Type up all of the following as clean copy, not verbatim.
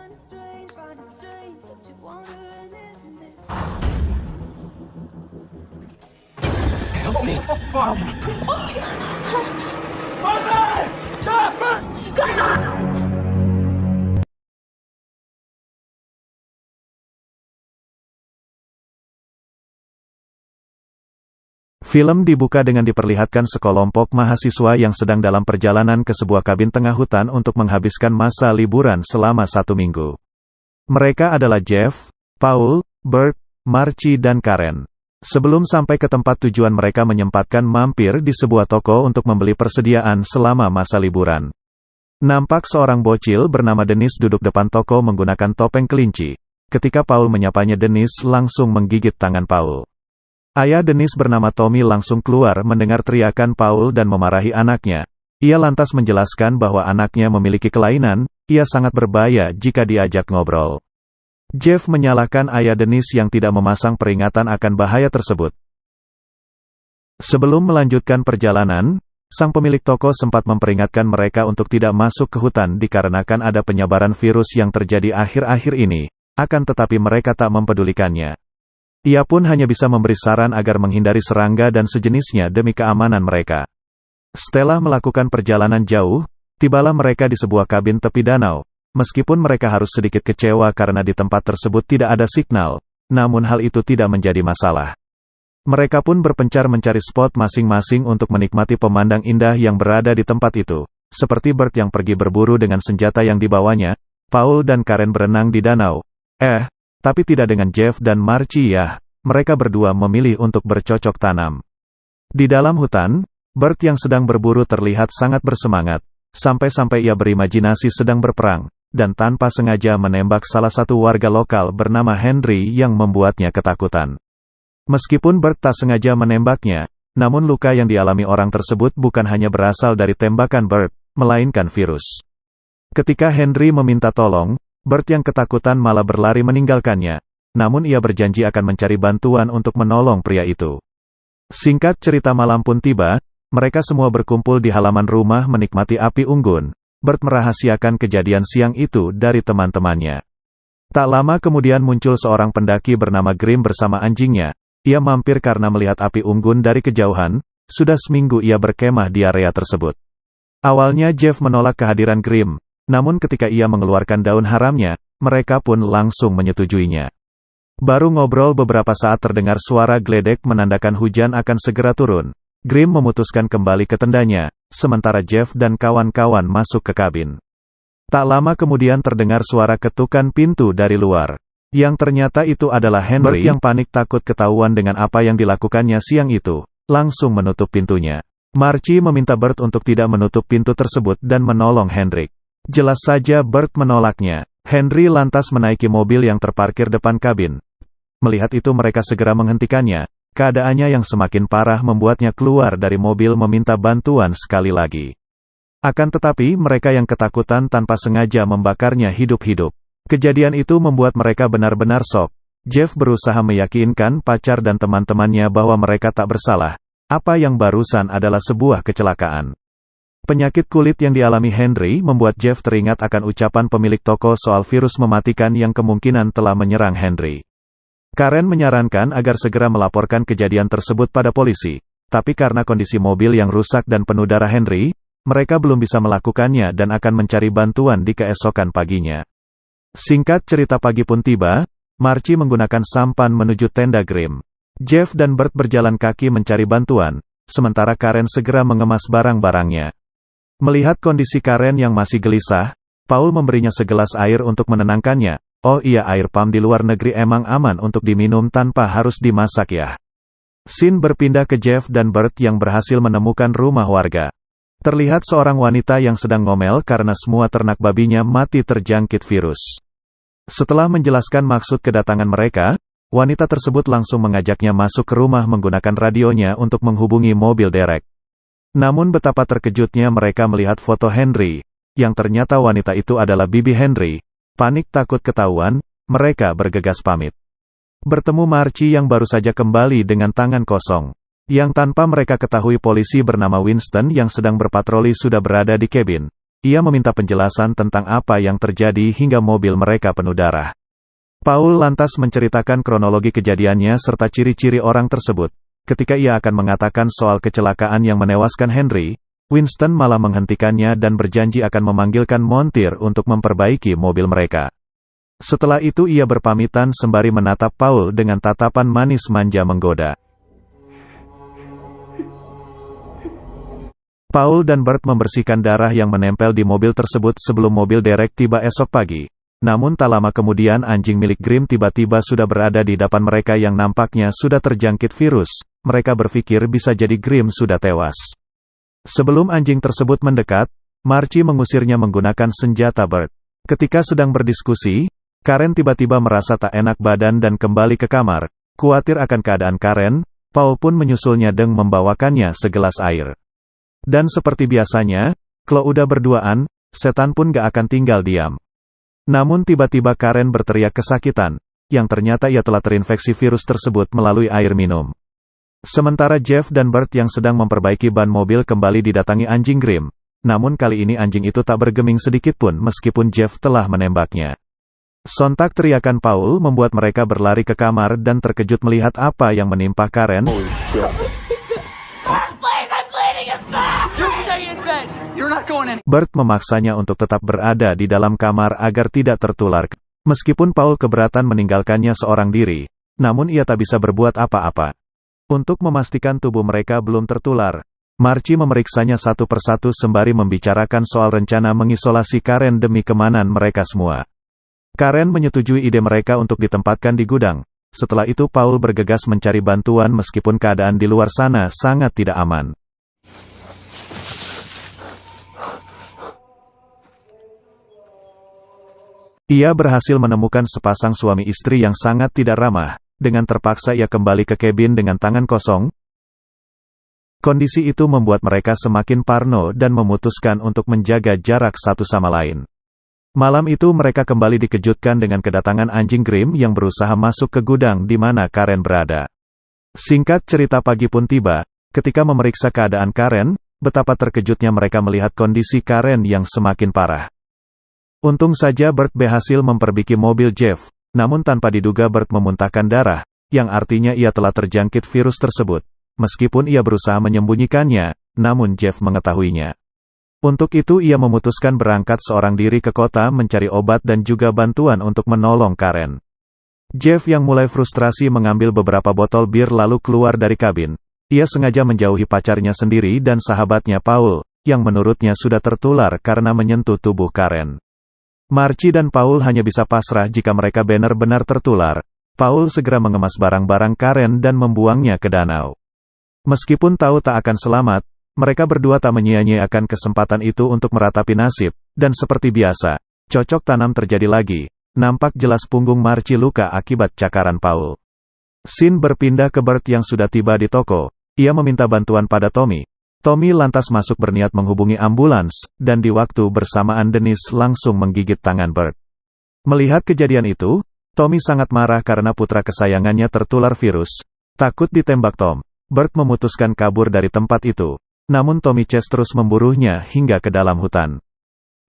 Help me! Martha! Chopper! Film dibuka dengan diperlihatkan sekelompok mahasiswa yang sedang dalam perjalanan ke sebuah kabin tengah hutan untuk menghabiskan masa liburan selama 1 minggu. Mereka adalah Jeff, Paul, Bert, Marcie dan Karen. Sebelum sampai ke tempat tujuan mereka menyempatkan mampir di sebuah toko untuk membeli persediaan selama masa liburan. Nampak seorang bocil bernama Dennis duduk depan toko menggunakan topeng kelinci. Ketika Paul menyapanya, Dennis langsung menggigit tangan Paul. Ayah Dennis bernama Tommy langsung keluar mendengar teriakan Paul dan memarahi anaknya. Ia lantas menjelaskan bahwa anaknya memiliki kelainan, ia sangat berbahaya jika diajak ngobrol. Jeff menyalahkan ayah Dennis yang tidak memasang peringatan akan bahaya tersebut. Sebelum melanjutkan perjalanan, sang pemilik toko sempat memperingatkan mereka untuk tidak masuk ke hutan dikarenakan ada penyebaran virus yang terjadi akhir-akhir ini, akan tetapi mereka tak mempedulikannya. Ia pun hanya bisa memberi saran agar menghindari serangga dan sejenisnya demi keamanan mereka. Setelah melakukan perjalanan jauh, tibalah mereka di sebuah kabin tepi danau. Meskipun mereka harus sedikit kecewa karena di tempat tersebut tidak ada signal, namun hal itu tidak menjadi masalah. Mereka pun berpencar mencari spot masing-masing untuk menikmati pemandang indah yang berada di tempat itu. Seperti Bert yang pergi berburu dengan senjata yang dibawanya, Paul dan Karen berenang di danau. Tapi tidak dengan Jeff dan Marcie ya. Mereka berdua memilih untuk bercocok tanam. Di dalam hutan, Bert yang sedang berburu terlihat sangat bersemangat, sampai-sampai ia berimajinasi sedang berperang, dan tanpa sengaja menembak salah satu warga lokal bernama Henry yang membuatnya ketakutan. Meskipun Bert tak sengaja menembaknya, namun luka yang dialami orang tersebut bukan hanya berasal dari tembakan Bert, melainkan virus. Ketika Henry meminta tolong, Bert yang ketakutan malah berlari meninggalkannya, namun ia berjanji akan mencari bantuan untuk menolong pria itu. Singkat cerita, malam pun tiba, mereka semua berkumpul di halaman rumah menikmati api unggun. Bert merahasiakan kejadian siang itu dari teman-temannya. Tak lama kemudian muncul seorang pendaki bernama Grim bersama anjingnya. Ia mampir karena melihat api unggun dari kejauhan. Sudah seminggu ia berkemah di area tersebut. Awalnya Jeff menolak kehadiran Grim. Namun ketika ia mengeluarkan daun haramnya, mereka pun langsung menyetujuinya. Baru ngobrol beberapa saat terdengar suara geledek menandakan hujan akan segera turun. Grim memutuskan kembali ke tendanya, sementara Jeff dan kawan-kawan masuk ke kabin. Tak lama kemudian terdengar suara ketukan pintu dari luar. Yang ternyata itu adalah Henry. Bert yang panik takut ketahuan dengan apa yang dilakukannya siang itu, langsung menutup pintunya. Marcie meminta Bert untuk tidak menutup pintu tersebut dan menolong Henry. Jelas saja Bert menolaknya. Henry lantas menaiki mobil yang terparkir depan kabin. Melihat itu mereka segera menghentikannya. Keadaannya yang semakin parah membuatnya keluar dari mobil meminta bantuan sekali lagi. Akan tetapi mereka yang ketakutan tanpa sengaja membakarnya hidup-hidup. Kejadian itu membuat mereka benar-benar shock. Jeff berusaha meyakinkan pacar dan teman-temannya bahwa mereka tak bersalah. Apa yang barusan adalah sebuah kecelakaan. Penyakit kulit yang dialami Henry membuat Jeff teringat akan ucapan pemilik toko soal virus mematikan yang kemungkinan telah menyerang Henry. Karen menyarankan agar segera melaporkan kejadian tersebut pada polisi, tapi karena kondisi mobil yang rusak dan penuh darah Henry, mereka belum bisa melakukannya dan akan mencari bantuan di keesokan paginya. Singkat cerita, pagi pun tiba, Marcie menggunakan sampan menuju tenda Grim. Jeff dan Bert berjalan kaki mencari bantuan, sementara Karen segera mengemas barang-barangnya. Melihat kondisi Karen yang masih gelisah, Paul memberinya segelas air untuk menenangkannya. Oh iya, air pam di luar negeri emang aman untuk diminum tanpa harus dimasak ya. Scene berpindah ke Jeff dan Bert yang berhasil menemukan rumah warga. Terlihat seorang wanita yang sedang ngomel karena semua ternak babinya mati terjangkit virus. Setelah menjelaskan maksud kedatangan mereka, wanita tersebut langsung mengajaknya masuk ke rumah menggunakan radionya untuk menghubungi mobil derek. Namun betapa terkejutnya mereka melihat foto Henry, yang ternyata wanita itu adalah bibi Henry. Panik takut ketahuan, mereka bergegas pamit. Bertemu Marcie yang baru saja kembali dengan tangan kosong. Yang tanpa mereka ketahui polisi bernama Winston yang sedang berpatroli sudah berada di kabin. ia meminta penjelasan tentang apa yang terjadi hingga mobil mereka penuh darah. Paul lantas menceritakan kronologi kejadiannya serta ciri-ciri orang tersebut. Ketika ia akan mengatakan soal kecelakaan yang menewaskan Henry, Winston malah menghentikannya dan berjanji akan memanggilkan montir untuk memperbaiki mobil mereka. Setelah itu ia berpamitan sembari menatap Paul dengan tatapan manis manja menggoda. Paul dan Bert membersihkan darah yang menempel di mobil tersebut sebelum mobil Derek tiba esok pagi. Namun tak lama kemudian anjing milik Grimm tiba-tiba sudah berada di depan mereka yang nampaknya sudah terjangkit virus. Mereka berpikir bisa jadi Grimm sudah tewas. Sebelum anjing tersebut mendekat, Marcie mengusirnya menggunakan senjata Bert. Ketika sedang berdiskusi, Karen tiba-tiba merasa tak enak badan dan kembali ke kamar. Khawatir akan keadaan Karen, Paul pun menyusulnya dan membawakannya segelas air. Dan seperti biasanya, kalau udah berduaan, setan pun gak akan tinggal diam. Namun tiba-tiba Karen berteriak kesakitan, yang ternyata ia telah terinfeksi virus tersebut melalui air minum. Sementara Jeff dan Bert yang sedang memperbaiki ban mobil kembali didatangi anjing Grimm. Namun kali ini anjing itu tak bergeming sedikitpun meskipun Jeff telah menembaknya. Sontak teriakan Paul membuat mereka berlari ke kamar dan terkejut melihat apa yang menimpa Karen. Bert memaksanya untuk tetap berada di dalam kamar agar tidak tertular. Meskipun Paul keberatan meninggalkannya seorang diri, namun ia tak bisa berbuat apa-apa. Untuk memastikan tubuh mereka belum tertular, Marcie memeriksanya satu persatu sembari membicarakan soal rencana mengisolasi Karen demi keamanan mereka semua. Karen menyetujui ide mereka untuk ditempatkan di gudang. Setelah itu Paul bergegas mencari bantuan meskipun keadaan di luar sana sangat tidak aman. Ia berhasil menemukan sepasang suami istri yang sangat tidak ramah. Dengan terpaksa ia kembali ke kabin dengan tangan kosong. Kondisi itu membuat mereka semakin parno dan memutuskan untuk menjaga jarak satu sama lain. Malam itu mereka kembali dikejutkan dengan kedatangan anjing Grimm yang berusaha masuk ke gudang di mana Karen berada. Singkat cerita pagi pun tiba, ketika memeriksa keadaan Karen, betapa terkejutnya mereka melihat kondisi Karen yang semakin parah. Untung saja Bert berhasil memperbaiki mobil Jeff, namun tanpa diduga Bert memuntahkan darah, yang artinya ia telah terjangkit virus tersebut. Meskipun ia berusaha menyembunyikannya, namun Jeff mengetahuinya. Untuk itu ia memutuskan berangkat seorang diri ke kota mencari obat dan juga bantuan untuk menolong Karen. Jeff yang mulai frustrasi mengambil beberapa botol bir lalu keluar dari kabin. Ia sengaja menjauhi pacarnya sendiri dan sahabatnya Paul, yang menurutnya sudah tertular karena menyentuh tubuh Karen. Marcie dan Paul hanya bisa pasrah jika mereka benar-benar tertular. Paul segera mengemas barang-barang Karen dan membuangnya ke danau. Meskipun tahu tak akan selamat, mereka berdua tak menyia-nyiakan kesempatan itu untuk meratapi nasib, dan seperti biasa, cocok tanam terjadi lagi. Nampak jelas punggung Marcie luka akibat cakaran Paul. Scene berpindah ke Bert yang sudah tiba di toko. Ia meminta bantuan pada Tommy. Tommy lantas masuk berniat menghubungi ambulans, dan di waktu bersamaan Dennis langsung menggigit tangan Bert. Melihat kejadian itu, Tommy sangat marah karena putra kesayangannya tertular virus. Takut ditembak Tom, Bert memutuskan kabur dari tempat itu. Namun Tommy Chase terus memburunya hingga ke dalam hutan.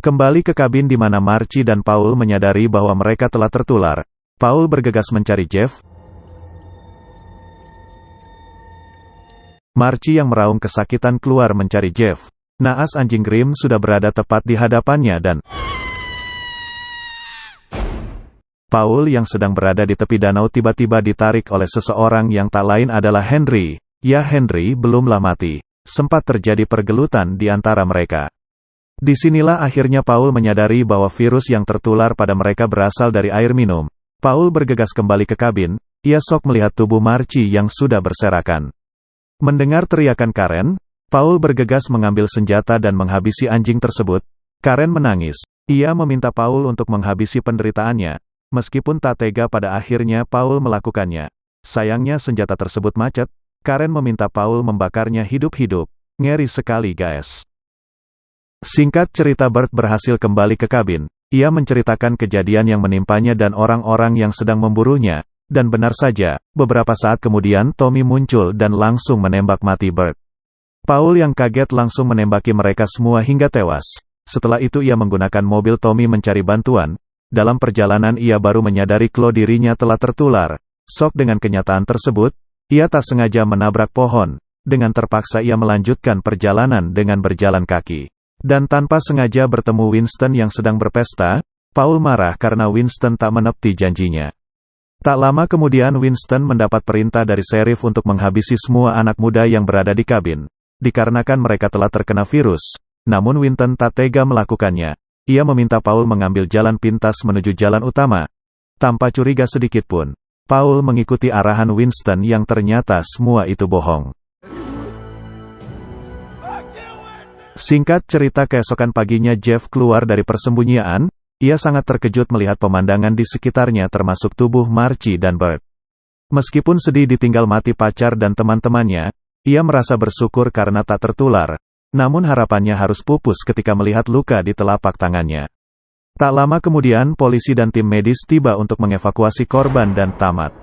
Kembali ke kabin di mana Marcie dan Paul menyadari bahwa mereka telah tertular. Paul bergegas mencari Jeff. Marcie yang meraung kesakitan keluar mencari Jeff. Naas anjing Grimm sudah berada tepat di hadapannya dan Paul yang sedang berada di tepi danau tiba-tiba ditarik oleh seseorang yang tak lain adalah Henry. Ya Henry belumlah mati. Sempat terjadi pergelutan di antara mereka. Disinilah akhirnya Paul menyadari bahwa virus yang tertular pada mereka berasal dari air minum. Paul bergegas kembali ke kabin. Ia sok melihat tubuh Marcie yang sudah berserakan. Mendengar teriakan Karen, Paul bergegas mengambil senjata dan menghabisi anjing tersebut. Karen menangis. Ia meminta Paul untuk menghabisi penderitaannya. Meskipun tak tega pada akhirnya Paul melakukannya. Sayangnya senjata tersebut macet. Karen meminta Paul membakarnya hidup-hidup. Ngeri sekali guys. Singkat cerita Bert berhasil kembali ke kabin. Ia menceritakan kejadian yang menimpanya dan orang-orang yang sedang memburunya. Dan benar saja, beberapa saat kemudian Tommy muncul dan langsung menembak mati Bert. Paul yang kaget langsung menembaki mereka semua hingga tewas. Setelah itu ia menggunakan mobil Tommy mencari bantuan. Dalam perjalanan ia baru menyadari kalau dirinya telah tertular. Syok dengan kenyataan tersebut, ia tak sengaja menabrak pohon. Dengan terpaksa ia melanjutkan perjalanan dengan berjalan kaki. Dan tanpa sengaja bertemu Winston yang sedang berpesta, Paul marah karena Winston tak menepati janjinya. Tak lama kemudian Winston mendapat perintah dari sheriff untuk menghabisi semua anak muda yang berada di kabin. Dikarenakan mereka telah terkena virus, namun Winston tak tega melakukannya. Ia meminta Paul mengambil jalan pintas menuju jalan utama. Tanpa curiga sedikit pun, Paul mengikuti arahan Winston yang ternyata semua itu bohong. Singkat cerita, keesokan paginya Jeff keluar dari persembunyian. Ia sangat terkejut melihat pemandangan di sekitarnya termasuk tubuh Marcie dan Bert. Meskipun sedih ditinggal mati pacar dan teman-temannya, ia merasa bersyukur karena tak tertular. Namun harapannya harus pupus ketika melihat luka di telapak tangannya. Tak lama kemudian polisi dan tim medis tiba untuk mengevakuasi korban dan tamat.